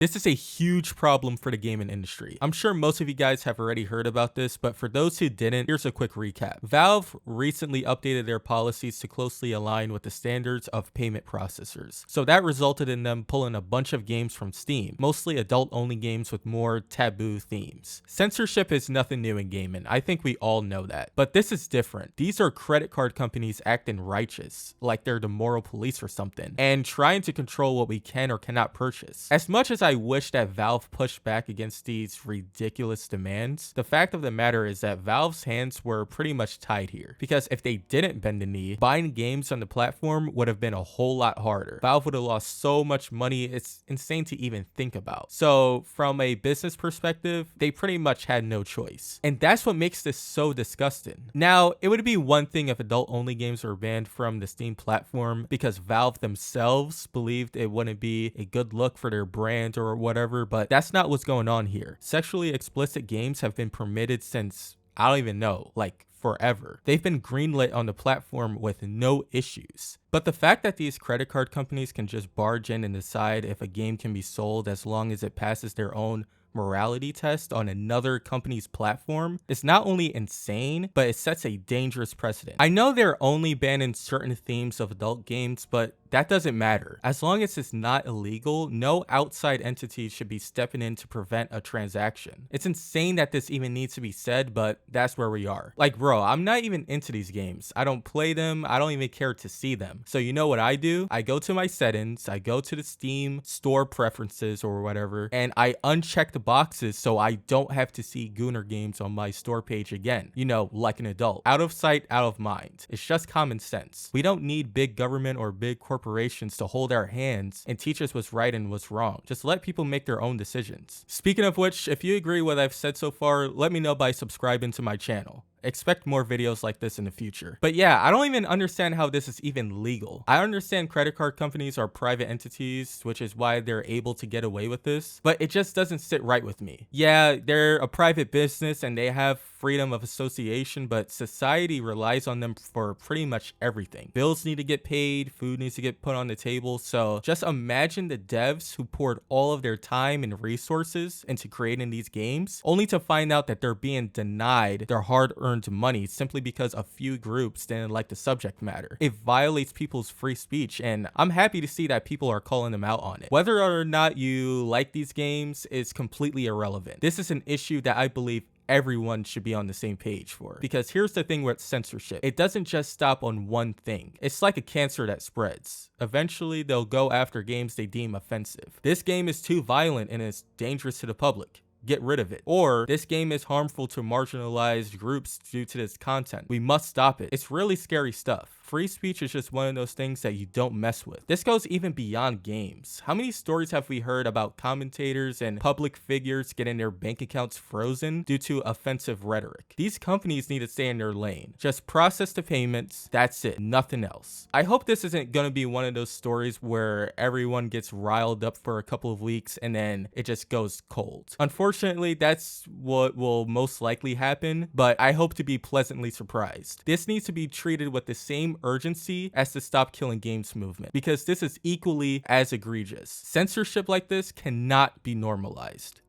This is a huge problem for the gaming industry. I'm sure most of you guys have already heard about this, but for those who didn't, here's a quick recap. Valve recently updated their policies to closely align with the standards of payment processors. So that resulted in them pulling a bunch of games from Steam, mostly adult-only games with more taboo themes. Censorship is nothing new in gaming. I think we all know that. But this is different. These are credit card companies acting righteous, like they're the moral police or something, and trying to control what we can or cannot purchase. As much as I wish that Valve pushed back against these ridiculous demands, the fact of the matter is that Valve's hands were pretty much tied here, because if they didn't bend the knee, buying games on the platform would have been a whole lot harder. Valve would have lost so much money, it's insane to even think about. So from a business perspective, they pretty much had no choice. And that's what makes this so disgusting. Now, it would be one thing if adult-only games were banned from the Steam platform because Valve themselves believed it wouldn't be a good look for their brand or whatever, but that's not what's going on here. Sexually explicit games have been permitted since, I don't even know, like forever. They've been greenlit on the platform with no issues. But the fact that these credit card companies can just barge in and decide if a game can be sold as long as it passes their own morality test on another company's platform is not only insane, but it sets a dangerous precedent. I know they're only banning certain themes of adult games, but that doesn't matter. As long as it's not illegal, no outside entity should be stepping in to prevent a transaction. It's insane that this even needs to be said, but that's where we are. Like, bro, I'm not even into these games. I don't play them. I don't even care to see them. So you know what I do? I go to my settings, I go to the Steam store preferences or whatever, and I uncheck the boxes so I don't have to see Gooner games on my store page again. You know, like an adult. Out of sight, out of mind. It's just common sense. We don't need big government or big corporations to hold our hands and teach us what's right and what's wrong. Just let people make their own decisions. Speaking of which, if you agree with what I've said so far, let me know by subscribing to my channel. Expect more videos like this in the future. But yeah, I don't even understand how this is even legal. I understand credit card companies are private entities, which is why they're able to get away with this, but it just doesn't sit right with me. Yeah, they're a private business and they have freedom of association, but society relies on them for pretty much everything. Bills need to get paid, food needs to get put on the table, so just imagine the devs who poured all of their time and resources into creating these games, only to find out that they're being denied their hard-earned money simply because a few groups didn't like the subject matter. It violates people's free speech, and I'm happy to see that people are calling them out on it. Whether or not you like these games is completely irrelevant. This is an issue that I believe everyone should be on the same page for. Because here's the thing with censorship. It doesn't just stop on one thing. It's like a cancer that spreads. Eventually, they'll go after games they deem offensive. This game is too violent and is dangerous to the public. Get rid of it. Or this game is harmful to marginalized groups due to this content. We must stop it. It's really scary stuff. Free speech is just one of those things that you don't mess with. This goes even beyond games. How many stories have we heard about commentators and public figures getting their bank accounts frozen due to offensive rhetoric? These companies need to stay in their lane. Just process the payments. That's it. Nothing else. I hope this isn't going to be one of those stories where everyone gets riled up for a couple of weeks and then it just goes cold. Unfortunately, that's what will most likely happen, but I hope to be pleasantly surprised. This needs to be treated with the same urgency as the Stop Killing Games movement, because this is equally as egregious. Censorship like this cannot be normalized.